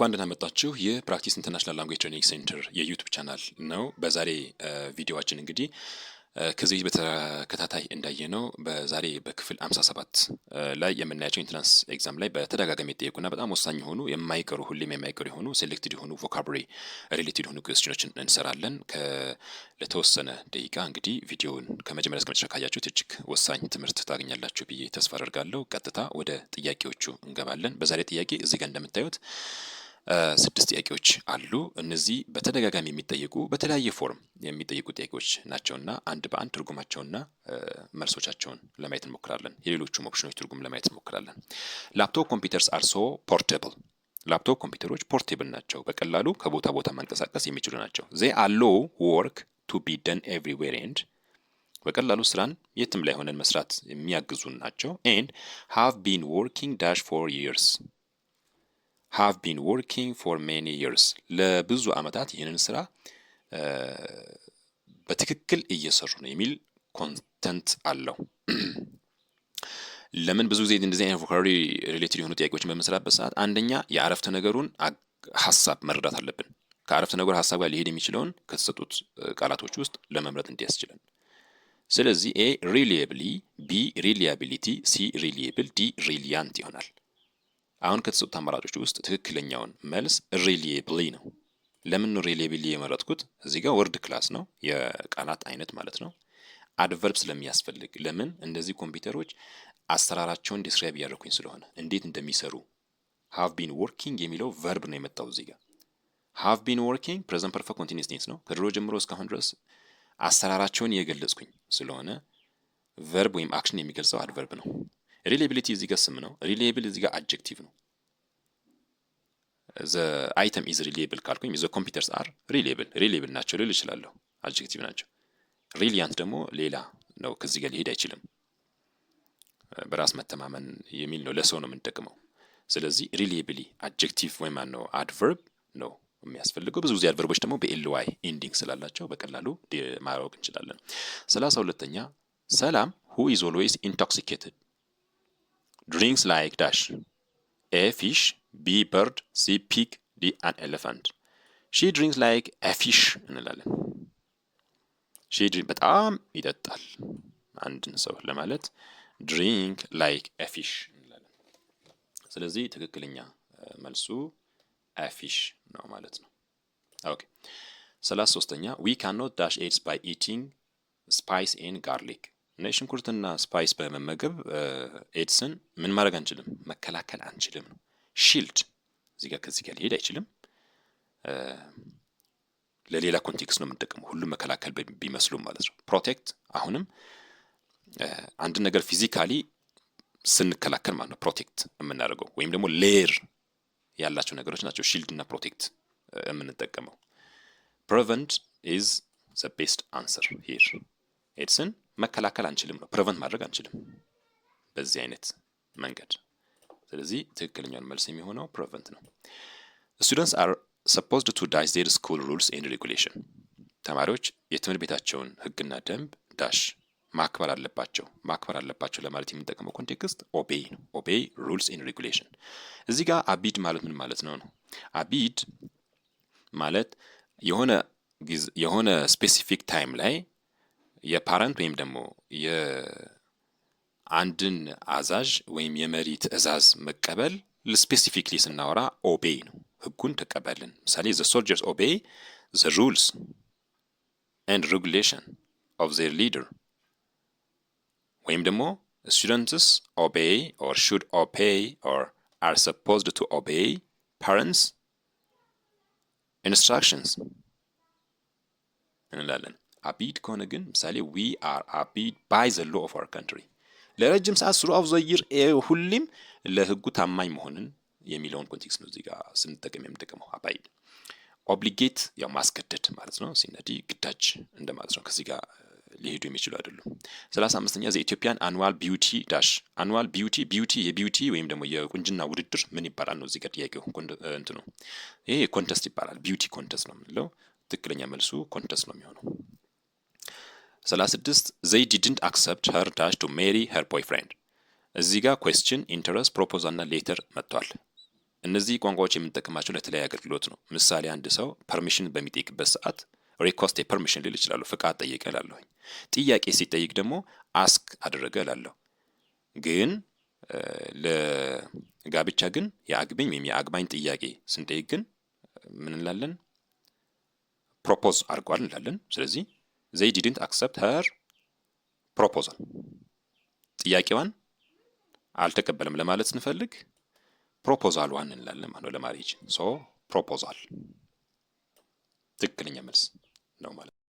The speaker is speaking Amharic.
እንኳን ደህና መጣችሁ። ይህ ፕራክቲስ ኢንተርናሽናል ላንጉዌጅ ትሬኒንግ ሴንተር የዩቲዩብ ቻናል ነው። በዛሬ ቪዲዮአችን እንግዲህ ከዚህ በተከታታይ እንዳየነው በዛሬ በክፍል 57 ላይ የምናያቸው ኢንትራንስ ኤግዛም ላይ በተደጋጋሚ የተጠየቁና በጣም ወሳኝ የሆኑ ሁሌም የማይቀሩ የሆኑ ሴሌክትድ የሆኑ ቮካብራሪ ሪሌትድ የሆኑ ኩዌስችኖችን እንሰራለን። ለተወሰነ ደቂቃ እንግዲህ ቪዲዮውን ከመጀመሪያ እስከ መጨረሻ ካያችሁት እጅግ ወሳኝ ትምህርት ታገኛላችሁ ብዬ ተስፋ አደርጋለሁ። ቀጥታ ወደ ጥያቄዎቹ እንገባለን። በዛሬ ጥያቄ እዚህ ጋር እንደምታዩት 6 ጥያቄዎች አሉ። እነዚህ በተደጋጋሚ የሚጠየቁ በተለያየ ፎርም የሚጠየቁ ጥያቄዎች ናቸውና አንድ በአንድ ትርጉማቸውና መልሶቻቸውን ለማየት እንሞክራለን። የሌሎቹም ኦፕሽኖች ትርጉም ለማየት እንሞክራለን። ላፕቶፕ ኮምፒውተርስ አር ሶ ፖርቴብል። ላፕቶፕ ኮምፒውተሮች ፖርቴብል ናቸው፣ በቀላሉ ከቦታ ቦታ ማንቀሳቀስ የሚችሉ ናቸው። they allow work to be done everywhere and በቀላሉ ስራን የትም ላይ ሆነን መስራት የሚያግዙ ናቸው። and have been working dash for years have been working for many years ለብዙ ዓመታት ይህንን ስራ በትክክል እየሰሩ ነው የሚል ኮንተንት አለው። ለምን ብዙ ጊዜ እንደዚህ አይነት ቮካብራሪ ሪሌትድ የሆኑ ጥያቄዎችን በምንሰራበት ሰዓት አንደኛ የአረፍተ ነገሩን ሀሳብ መረዳት አለብን። ከአረፍተ ነገሩ ሀሳብ ጋር ሊሄድ የሚችለውን ከተሰጡት ቃላቶች ውስጥ ለመምረጥ እንዲያስችለን። ስለዚህ ኤ ሪሊየብሊ፣ ቢ ሪሊያቢሊቲ፣ ሲ ሪሊየብል፣ ዲ ሪሊያንት ይሆናል። አሁን ከተሰጡት አማራጮች ውስጥ ትክክለኛውን መልስ ሪሊየብሊ ነው። ለምን ሪሊየብሊ የመረጥኩት? እዚህ ጋር ወርድ ክላስ ነው፣ የቃላት አይነት ማለት ነው። አድቨርብ ስለሚያስፈልግ ለምን እንደዚህ ኮምፒውተሮች አሰራራቸውን ዲስክራይብ እያደረኩኝ ስለሆነ እንዴት እንደሚሰሩ። ሃቭ ቢን ወርኪንግ የሚለው ቨርብ ነው የመጣው እዚህ ጋር። ሃቭ ቢን ወርኪንግ ፕሬዘንት ፐርፌክት ኮንቲኒየስ ቴንስ ነው። ከድሮ ጀምሮ እስካሁን ድረስ አሰራራቸውን የገለጽኩኝ ስለሆነ ቨርብ ወይም አክሽን የሚገልጸው አድቨርብ ነው። ሪሊየቢሊቲ እዚህ ጋር ስም ነው። ሪሊየብል እዚህ ጋር አድጀክቲቭ ነው። ዘ አይተም ኢዝ ሪሊየብል ካልኩኝ ዘ ኮምፒውተርስ አር ሪሊየብል ናቸው ልል እችላለሁ። አድጀክቲቭ ናቸው። ሪሊያንት ደግሞ ሌላ ነው፣ ከዚህ ጋር ሊሄድ አይችልም። በራስ መተማመን የሚል ነው፣ ለሰው ነው የምንጠቅመው። ስለዚህ ሪሊየብሊ አድጀክቲቭ ወይም ማነው አድቨርብ ነው የሚያስፈልገው። ብዙ ጊዜ አድቨርቦች ደግሞ በኤልዋይ ኢንዲንግ ስላላቸው በቀላሉ ማወቅ እንችላለን። 32ኛ ሰላም who is always intoxicated drinks like dash A fish, B bird, C pig, D an elephant. She drinks like a fish እንላለን። she drink በጣም ይጠጣል አንድን ሰው ለማለት drink like a fish እንላለን። ስለዚህ ትክክለኛ መልሱ a fish ነው ማለት ነው። ኦኬ 33ኛ we cannot dash AIDS by eating spice and garlic. ሽንኩርትና ስፓይስ በመመገብ ኤድስን ምን ማድረግ አንችልም? መከላከል አንችልም ነው። ሺልድ እዚህ ጋር ከዚህ ጋር ሊሄድ አይችልም። ለሌላ ኮንቴክስት ነው የምንጠቀመው፣ ሁሉም መከላከል ቢመስሉም ማለት ነው። ፕሮቴክት አሁንም አንድ ነገር ፊዚካሊ ስንከላከል ማለት ነው ፕሮቴክት የምናደርገው፣ ወይም ደግሞ ሌየር ያላቸው ነገሮች ናቸው ሺልድ እና ፕሮቴክት የምንጠቀመው። ፕሪቨንት ኢዝ ዘ ቤስት አንሰር ሂር። ኤድስን መከላከል አንችልም ነው፣ ፕሪቨንት ማድረግ አንችልም በዚህ አይነት መንገድ። ስለዚህ ትክክለኛውን መልስ የሚሆነው ፕሪቨንት ነው። Students are supposed to dash their school rules and regulation. ተማሪዎች የትምህርት ቤታቸውን ህግና ደንብ ዳሽ ማክበር አለባቸው ለማለት የምንጠቀመው ኮንቴክስት ኦቤይ ነው። ኦቤይ ሩልስ ኤንድ ሬጉሌሽን። እዚህ ጋር አቢድ ማለት ምን ማለት ነው? አቢድ ማለት የሆነ ስፔሲፊክ ታይም ላይ የፓረንት ወይም ደግሞ የአንድን አዛዥ ወይም የመሪ ትዕዛዝ መቀበል ስፔሲፊክሊ ስናወራ ኦቤይ ነው። ህጉን ተቀበልን። ምሳሌ the soldiers obey the rules and regulation of their leader። ወይም ደግሞ students obey or should obey or are supposed to obey parents instructions እንላለን። አቢድ ከሆነ ግን ምሳሌ we are abide by the law of our country። ለረጅም ሰዓት throughout the year ሁሌም ለህጉ ታማኝ መሆንን የሚለውን ኮንቴክስት ነው እዚህ ጋር ስንጠቀም የምንጠቀመው። አባይድ ኦብሊጌት ያው ማስገደድ ማለት ነው። ሲነዲ ግዳጅ እንደማለት ነው። ከዚህ ጋር ሊሄዱ የሚችሉ አይደሉም። 35ኛ ዘ ኢትዮጵያን አኑዋል ቢዩቲ ዳሽ። አኑዋል ቢዩቲ የቢዩቲ ወይም ደግሞ የቁንጅና ውድድር ምን ይባላል ነው እዚህ ጋር ጥያቄው። እንትኑ ይሄ ኮንቴስት ይባላል። ቢዩቲ ኮንቴስት ነው የምንለው። ትክክለኛ መልሱ ኮንቴስት ነው የሚሆነው። 36 they didn't accept her dash to marry her boyfriend። እዚህ ጋር question interest proposal እና later መጥቷል። እነዚህ ቋንቋዎች የምንጠቀማቸው ለተለያየ አገልግሎት ነው። ምሳሌ አንድ ሰው ፐርሚሽን በሚጠይቅበት ሰዓት ሪኮስት ፐርሚሽን ልል እችላለሁ፣ ፍቃድ ጠየቀ እላለሁኝ። ጥያቄ ሲጠይቅ ደግሞ አስክ አደረገ እላለሁ። ግን ለጋብቻ ግን የአግቢኝ ወይም የአግባኝ ጥያቄ ስንጠይቅ ግን ምን እንላለን? ፕሮፖዝ አድርጓል እንላለን። ስለዚህ they didn't accept her proposal፣ ጥያቄዋን አልተቀበለም ለማለት ስንፈልግ ፕሮፖዛሏን እንላለን ማለት ነው ለማሬጅ። ሶ ፕሮፖዛል ትክክለኛ መልስ ነው ማለት ነው።